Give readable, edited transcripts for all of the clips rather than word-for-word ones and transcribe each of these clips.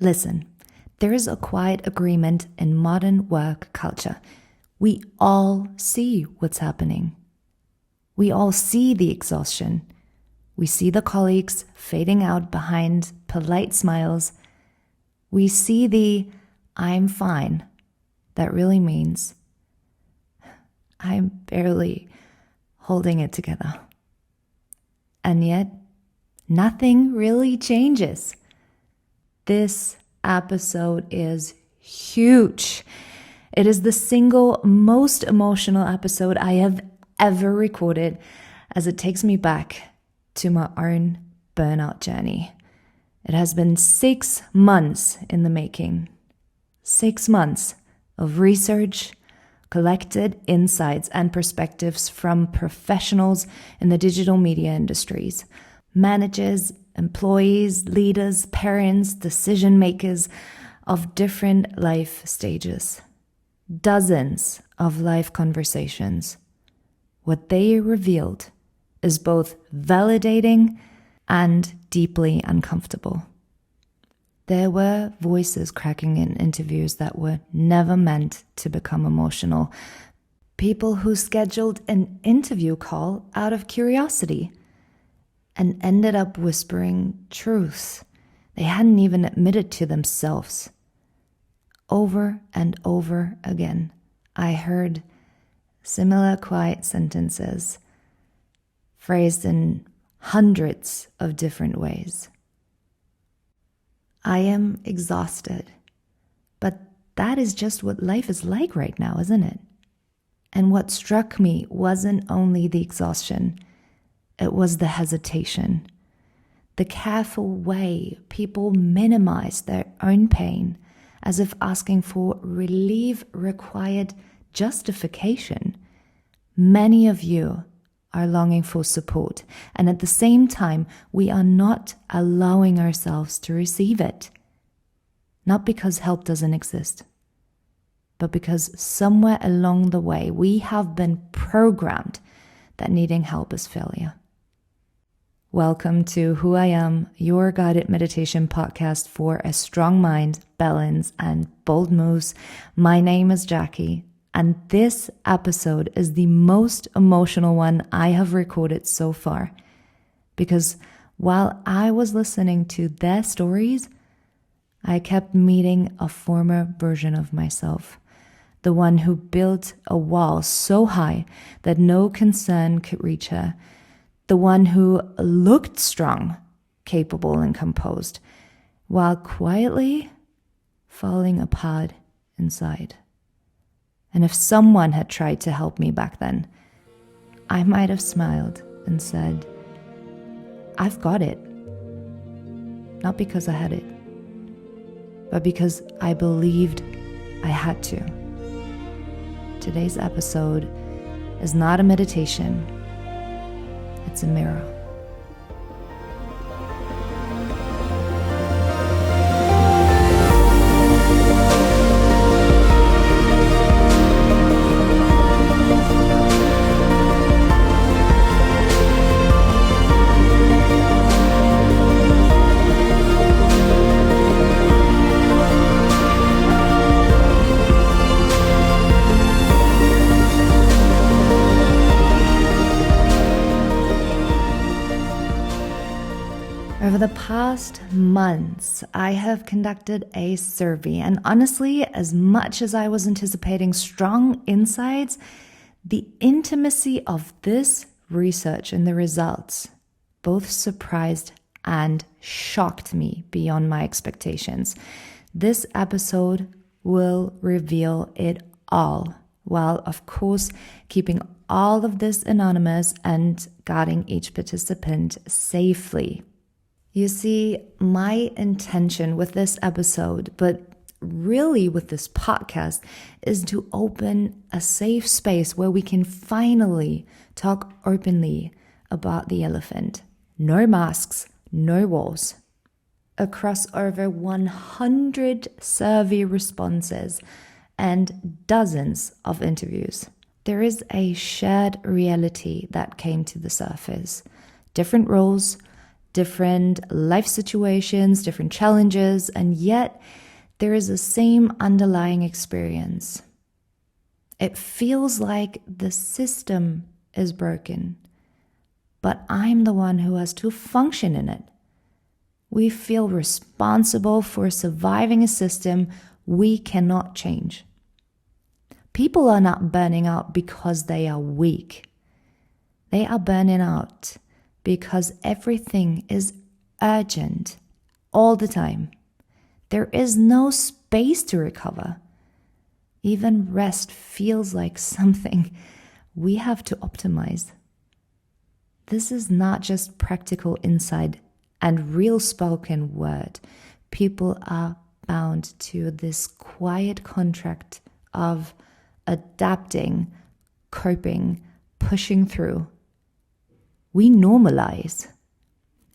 Listen, there is a quiet agreement in modern work culture. We all see what's happening. We all see the exhaustion. We see the colleagues fading out behind polite smiles. We see the "I'm fine" that really means I'm barely holding it together. And yet, nothing really changes. This episode is huge. It is the single most emotional episode I have ever recorded, as it takes me back to my own burnout journey. It has been 6 months in the making. 6 months of research, collected insights and perspectives from professionals in the digital media industries, managers, employees, leaders, parents, decision makers of different life stages. Dozens of live conversations. What they revealed is both validating and deeply uncomfortable. There were voices cracking in interviews that were never meant to become emotional. People who scheduled an interview call out of curiosity and ended up whispering truths they hadn't even admitted to themselves. Over and over again, I heard similar quiet sentences phrased in hundreds of different ways. I am exhausted, but that is just what life is like right now, isn't it? And what struck me wasn't only the exhaustion, it was the hesitation, the careful way people minimize their own pain, as if asking for relief required justification. Many of you are longing for support, and at the same time, we are not allowing ourselves to receive it. Not because help doesn't exist, but because somewhere along the way, we have been programmed that needing help is failure. Welcome to Who I Am, your guided meditation podcast for a strong mind, balance, and bold moves. My name is Jackie, and this episode is the most emotional one I have recorded so far. Because while I was listening to their stories, I kept meeting a former version of myself, the one who built a wall so high that no concern could reach her, the one who looked strong, capable, and composed, while quietly falling apart inside. And if someone had tried to help me back then, I might have smiled and said, I've got it. Not because I had it, but because I believed I had to. Today's episode is not a meditation. It's a mirror. Over the past months, I have conducted a survey, and honestly, as much as I was anticipating strong insights, the intimacy of this research and the results both surprised and shocked me beyond my expectations. This episode will reveal it all, while of course keeping all of this anonymous and guarding each participant safely. You see, my intention with this episode, but really with this podcast, is to open a safe space where we can finally talk openly about the elephant. No masks, no walls. Across over 100 survey responses and dozens of interviews, there is a shared reality that came to the surface. Different roles, different life situations, different challenges, and yet there is the same underlying experience. It feels like the system is broken, but I'm the one who has to function in it. We feel responsible for surviving a system we cannot change. People are not burning out because they are weak. They are burning out because everything is urgent all the time. There is no space to recover. Even rest feels like something we have to optimize. This is not just practical insight and real spoken word. People are bound to this quiet contract of adapting, coping, pushing through. We normalize.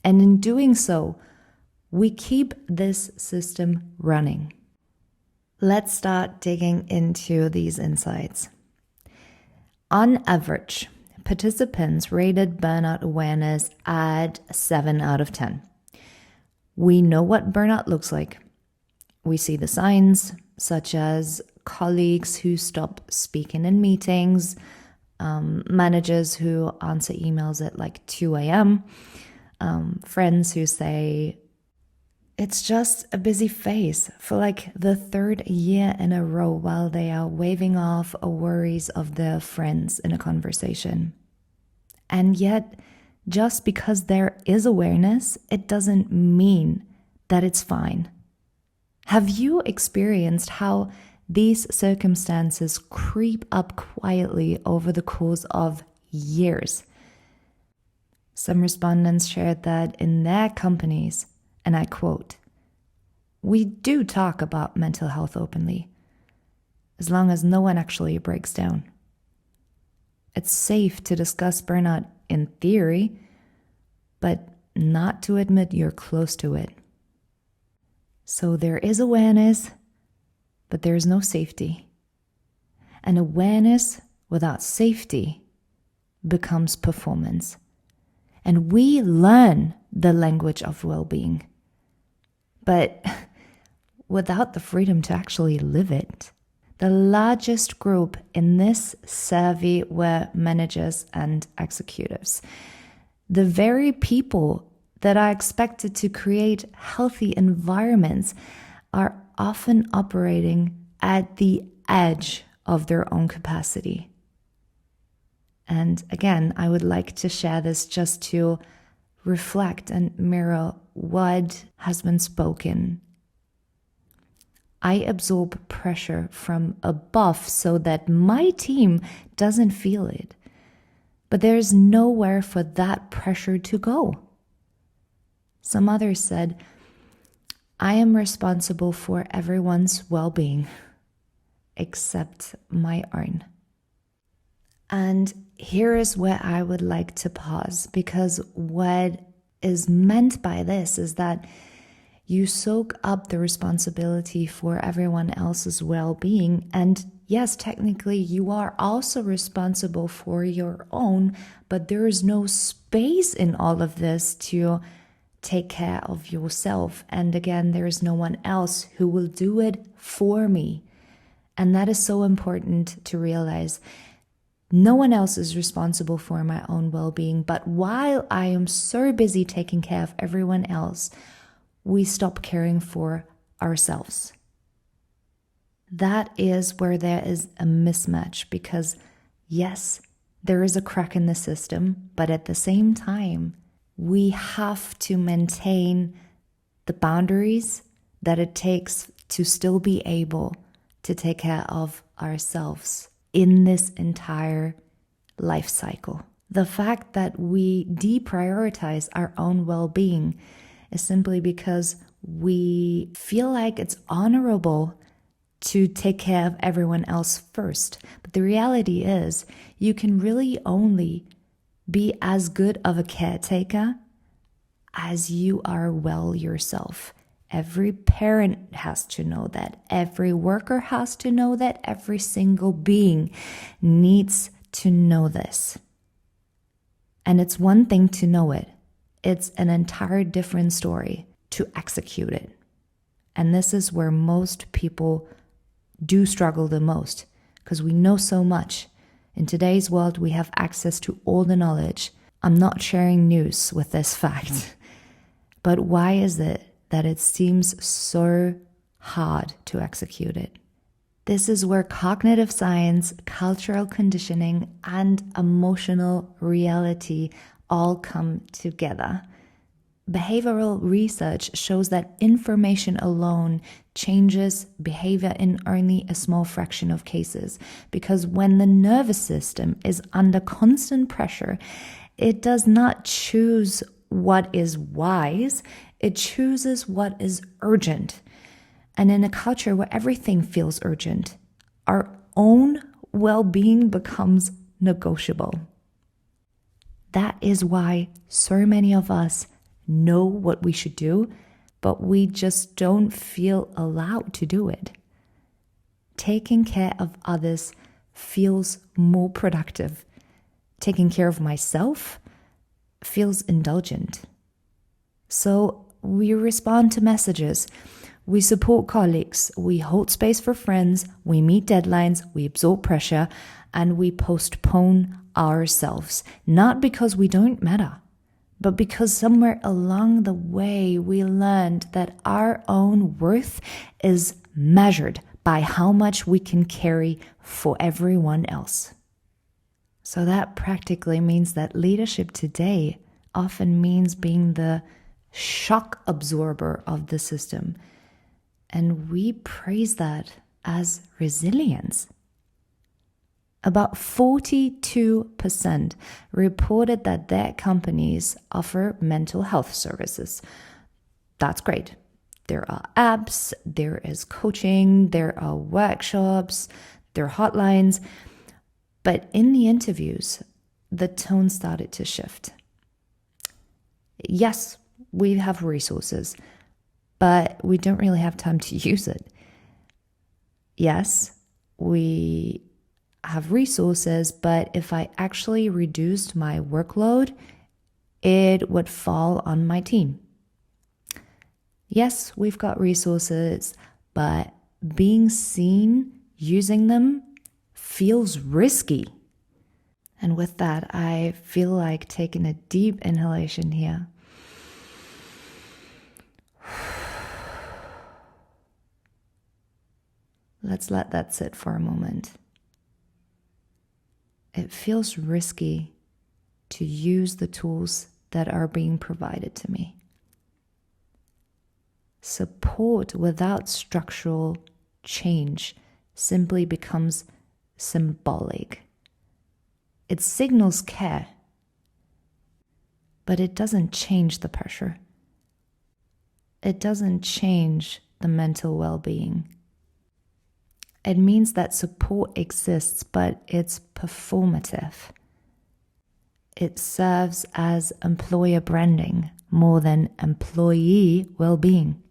And in doing so, we keep this system running. Let's start digging into these insights. On average, participants rated burnout awareness at 7 out of 10. We know what burnout looks like. We see the signs, such as colleagues who stop speaking in meetings, managers who answer emails at like 2 a.m., friends who say, it's just a busy phase for like the third year in a row while they are waving off worries of their friends in a conversation. And yet, just because there is awareness, it doesn't mean that it's fine. Have you experienced how these circumstances creep up quietly over the course of years? Some respondents shared that in their companies, and I quote, "We do talk about mental health openly, as long as no one actually breaks down. It's safe to discuss burnout in theory, but not to admit you're close to it." So there is awareness, but there is no safety. And awareness without safety becomes performance. And we learn the language of well-being, but without the freedom to actually live it. The largest group in this survey were managers and executives. The very people that are expected to create healthy environments are often operating at the edge of their own capacity. And again, I would like to share this just to reflect and mirror what has been spoken. I absorb pressure from above so that my team doesn't feel it. But there's nowhere for that pressure to go. Some others said, I am responsible for everyone's well-being, except my own. And here is where I would like to pause, because what is meant by this is that you soak up the responsibility for everyone else's well-being. And yes, technically you are also responsible for your own, but there is no space in all of this to take care of yourself. And again, there is no one else who will do it for me. And that is so important to realize. No one else is responsible for my own well-being, but while I am so busy taking care of everyone else, we stop caring for ourselves. That is where there is a mismatch, because yes, there is a crack in the system, but at the same time, we have to maintain the boundaries that it takes to still be able to take care of ourselves in this entire life cycle. The fact that we deprioritize our own well-being is simply because we feel like it's honorable to take care of everyone else first. But the reality is, you can really only be as good of a caretaker as you are well yourself. Every parent has to know that. Every worker has to know that. Every single being needs to know this. And it's one thing to know it. It's an entire different story to execute it. And this is where most people do struggle the most, because we know so much. In today's world, we have access to all the knowledge. I'm not sharing news with this fact. But why is it that it seems so hard to execute it? This is where cognitive science, cultural conditioning, and emotional reality all come together. Behavioral research shows that information alone changes behavior in only a small fraction of cases, because when the nervous system is under constant pressure, it does not choose what is wise, it chooses what is urgent. And in a culture where everything feels urgent, our own well-being becomes negotiable. That is why so many of us know what we should do, but we just don't feel allowed to do it. Taking care of others feels more productive. Taking care of myself feels indulgent. So we respond to messages, we support colleagues, we hold space for friends, we meet deadlines, we absorb pressure, and we postpone ourselves, not because we don't matter, but because somewhere along the way we learned that our own worth is measured by how much we can carry for everyone else. So that practically means that leadership today often means being the shock absorber of the system. And we praise that as resilience. About 42% reported that their companies offer mental health services. That's great. There are apps, there is coaching, there are workshops, there are hotlines. But in the interviews, the tone started to shift. Yes, we have resources, but we don't really have time to use it. Yes, we have resources, but if I actually reduced my workload, it would fall on my team. Yes, we've got resources, but being seen using them feels risky. And with that, I feel like taking a deep inhalation here. Let's let that sit for a moment. It feels risky to use the tools that are being provided to me. Support without structural change simply becomes symbolic. It signals care, but it doesn't change the pressure. It doesn't change the mental well-being. It means that support exists, but it's performative. It serves as employer branding more than employee well-being.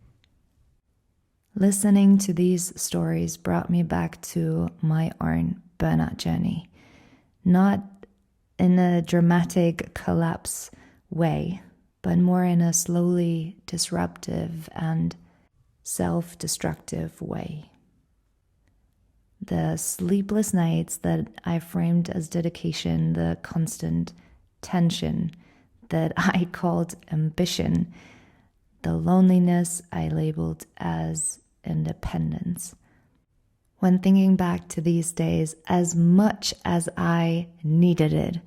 Listening to these stories brought me back to my own burnout journey, not in a dramatic collapse way, but more in a slowly disruptive and self-destructive way. The sleepless nights that I framed as dedication, the constant tension that I called ambition, the loneliness I labeled as independence. When thinking back to these days, as much as I needed it,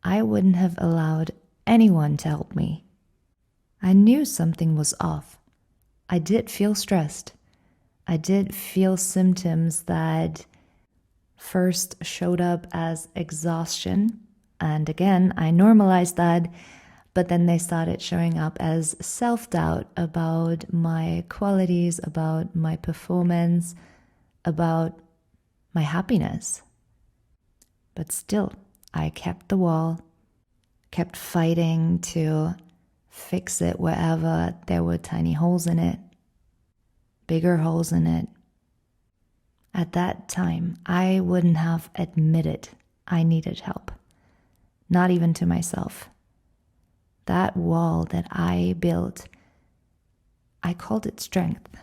I wouldn't have allowed anyone to help me. I knew something was off. I did feel stressed. I did feel symptoms that first showed up as exhaustion. And again, I normalized that, but then they started showing up as self-doubt about my qualities, about my performance, about my happiness. But still, I kept the wall, kept fighting to fix it wherever there were tiny holes in it, bigger holes in it. At that time, I wouldn't have admitted I needed help, not even to myself. that wall that I built, I called it strength.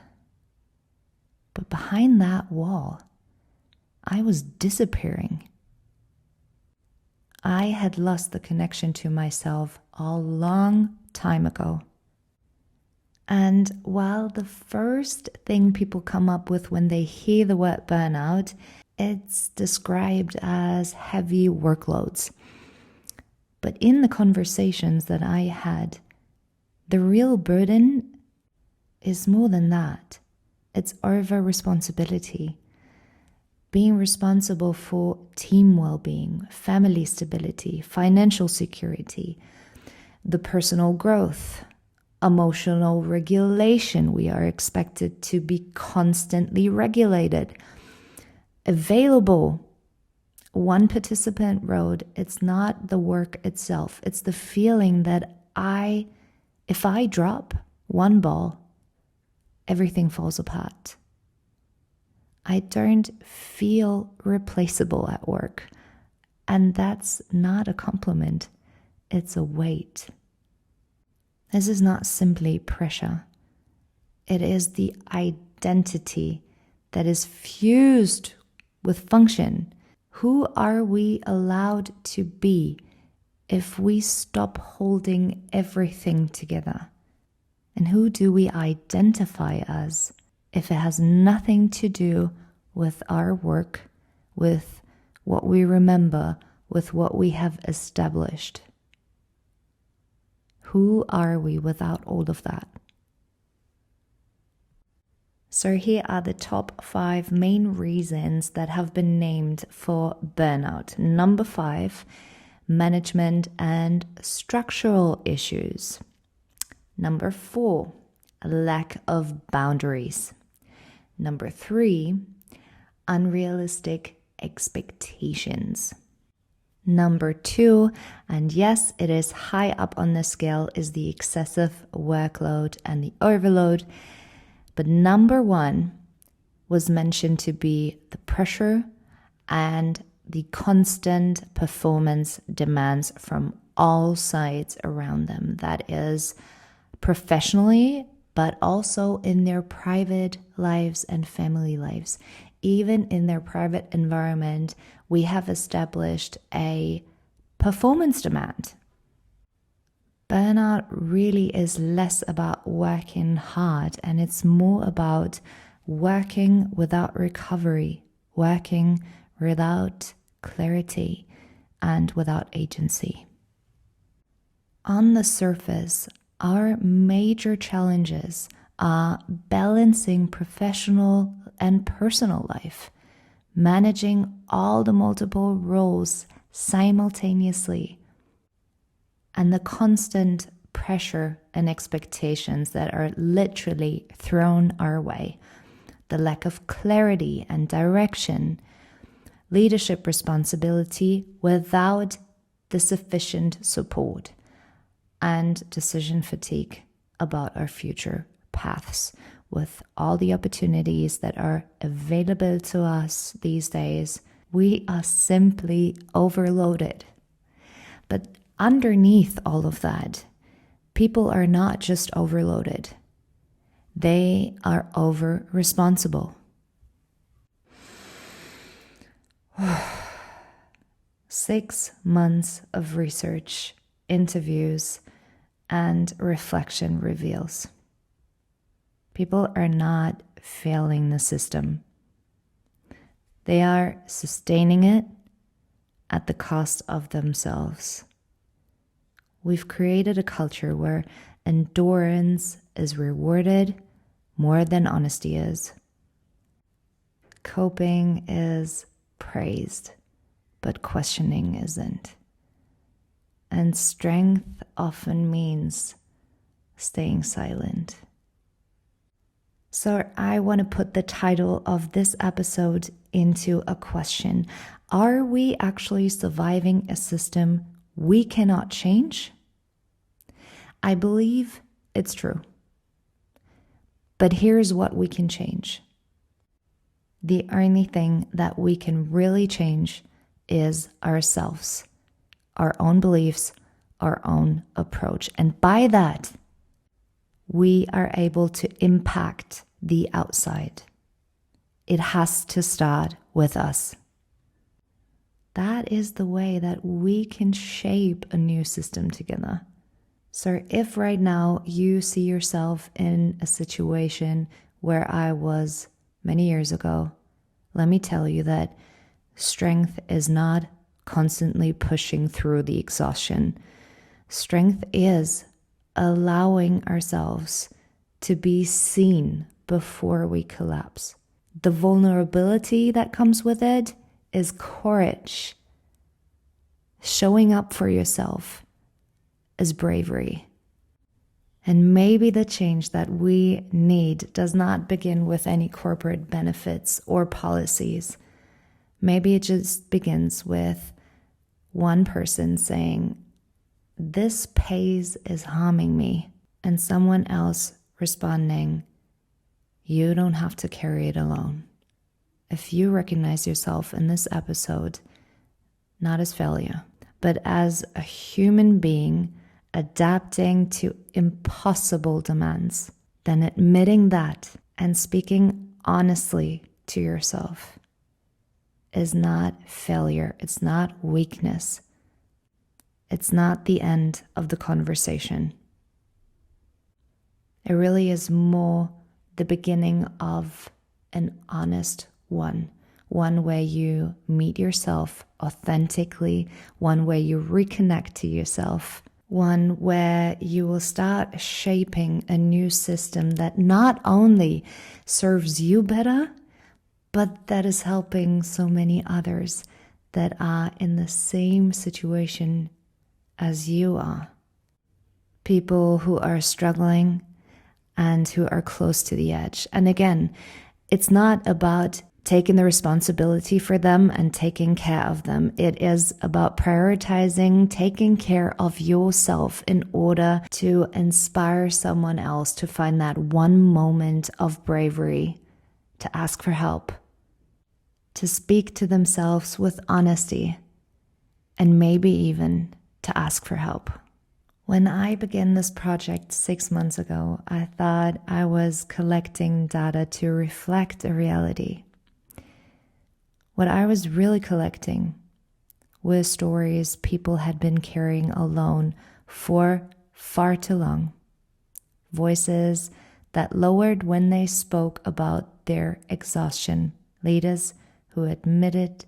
But behind that wall, I was disappearing. I had lost the connection to myself a long time ago. And while the first thing people come up with when they hear the word burnout, it's described as heavy workloads. But in the conversations that I had, the real burden is more than that. It's over responsibility. Being responsible for team well-being, family stability, financial security, the personal growth, emotional regulation. We are expected to be constantly regulated. Available. One participant wrote, it's not the work itself, it's the feeling that if I drop one ball, everything falls apart. I don't feel replaceable at work. And that's not a compliment, it's a weight. This is not simply pressure. It is the identity that is fused with function. Who are we allowed to be if we stop holding everything together? And who do we identify as if it has nothing to do with our work, with what we remember, with what we have established? Who are we without all of that? So here are the top 5 main reasons that have been named for burnout. Number 5, management and structural issues. Number 4, lack of boundaries. Number 3, unrealistic expectations. Number 2, and yes, it is high up on the scale, is the excessive workload and the overload. But number 1 was mentioned to be the pressure and the constant performance demands from all sides around them. That is professionally, but also in their private lives and family lives. Even in their private environment, we have established a performance demand. Burnout really is less about working hard, and it's more about working without recovery, working without clarity, and without agency. On the surface, our major challenges are balancing professional and personal life, managing all the multiple roles simultaneously, and the constant pressure and expectations that are literally thrown our way, the lack of clarity and direction, leadership responsibility without the sufficient support, and decision fatigue about our future paths. With all the opportunities that are available to us these days, we are simply overloaded. But underneath all of that, people are not just overloaded. They are over-responsible. 6 months of research, interviews, and reflection reveals people are not failing the system. They are sustaining it at the cost of themselves. We've created a culture where endurance is rewarded more than honesty is. Coping is praised, but questioning isn't. And strength often means staying silent. So I want to put the title of this episode into a question. Are we actually surviving a system we cannot change? I believe it's true. But here's what we can change. The only thing that we can really change is ourselves, our own beliefs, our own approach. And by that, we are able to impact the outside. It has to start with us. That is the way that we can shape a new system together. So if right now you see yourself in a situation where I was many years ago, let me tell you that strength is not constantly pushing through the exhaustion. Strength is allowing ourselves to be seen before we collapse. The vulnerability that comes with it is courage. Showing up for yourself is bravery. And maybe the change that we need does not begin with any corporate benefits or policies. Maybe it just begins with one person saying, "This pace is harming me," and someone else responding, "You don't have to carry it alone." If you recognize yourself in this episode, not as failure, but as a human being adapting to impossible demands, then admitting that and speaking honestly to yourself is not failure. It's not weakness. It's not the end of the conversation. It really is more the beginning of an honest one where you meet yourself authentically, one where you reconnect to yourself, one where you will start shaping a new system that not only serves you better, but that is helping so many others that are in the same situation as you are. People who are struggling and who are close to the edge. And again, it's not about taking the responsibility for them and taking care of them. It is about prioritizing, taking care of yourself in order to inspire someone else to find that one moment of bravery, to ask for help, to speak to themselves with honesty, and maybe even to ask for help. When I began this project 6 months ago, I thought I was collecting data to reflect a reality. What I was really collecting were stories people had been carrying alone for far too long. Voices that lowered when they spoke about their exhaustion. Leaders who admitted,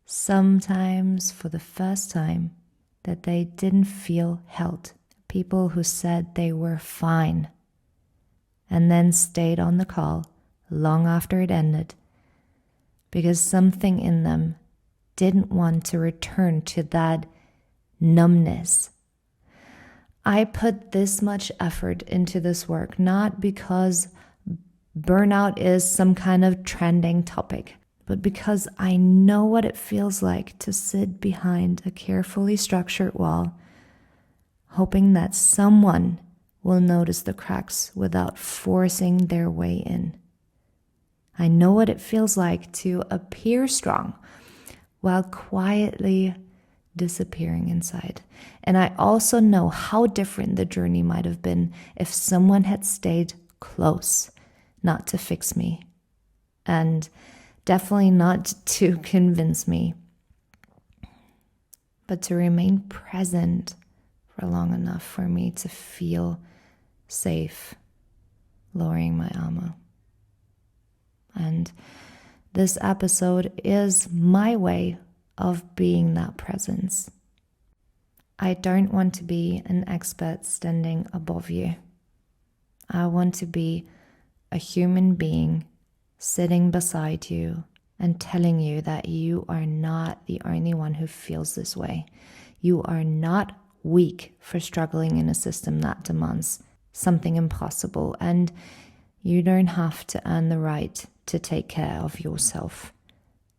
sometimes for the first time, that they didn't feel held. People who said they were fine and then stayed on the call long after it ended because something in them didn't want to return to that numbness. I put this much effort into this work not because burnout is some kind of trending topic, but because I know what it feels like to sit behind a carefully structured wall, hoping that someone will notice the cracks without forcing their way in. I know what it feels like to appear strong while quietly disappearing inside. And I also know how different the journey might have been if someone had stayed close, not to fix me, and definitely not to convince me, but to remain present for long enough for me to feel safe, lowering my armor. And this episode is my way of being that presence. I don't want to be an expert standing above you. I want to be a human being sitting beside you and telling you that you are not the only one who feels this way. You are not weak for struggling in a system that demands something impossible, and you don't have to earn the right to take care of yourself.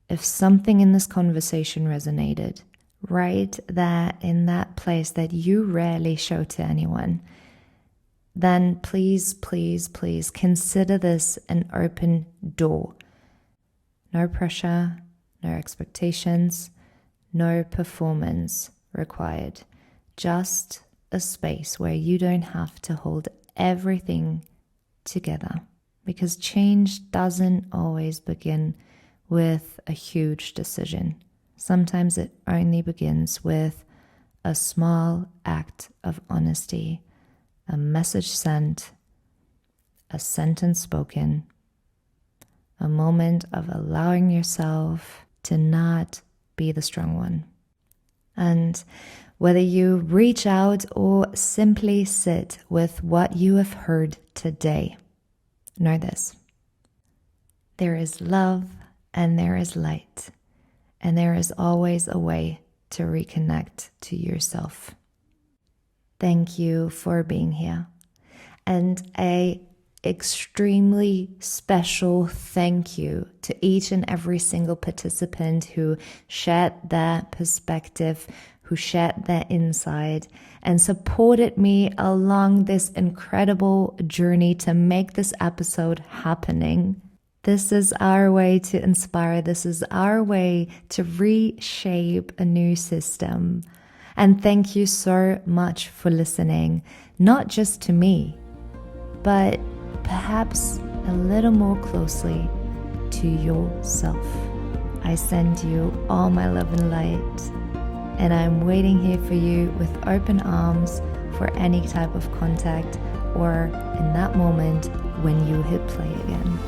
If something in this conversation resonated, right there in that place that you rarely show to anyone, then please, please, please consider this an open door. No pressure, no expectations, no performance required. just a space where you don't have to hold everything together, because change doesn't always begin with a huge decision. Sometimes it only begins with a small act of honesty, a message sent, a sentence spoken, a moment of allowing yourself to not be the strong one. And whether you reach out or simply sit with what you have heard today, know this: there is love and there is light, and there is always a way to reconnect to yourself. Thank you for being here, and a extremely special thank you to each and every single participant who shared their perspective, who shared their insight, and supported me along this incredible journey to make this episode happening. This is our way to inspire. This is our way to reshape a new system. And thank you so much for listening, not just to me, but perhaps a little more closely to yourself. I send you all my love and light, and I'm waiting here for you with open arms for any type of contact, or in that moment when you hit play again.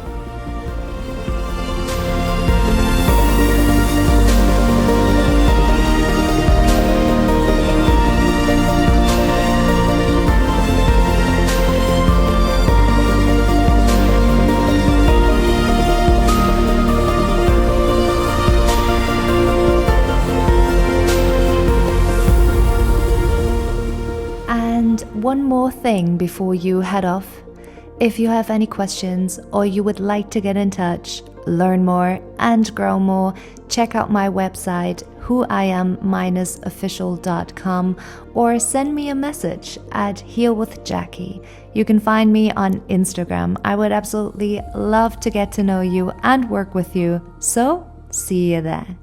One more thing before you head off. If you have any questions or you would like to get in touch, learn more and grow more, check out my website whoiam-official.com, or send me a message at healwithjackie. You can find me on Instagram. I would absolutely love to get to know you and work with you. So, see you there.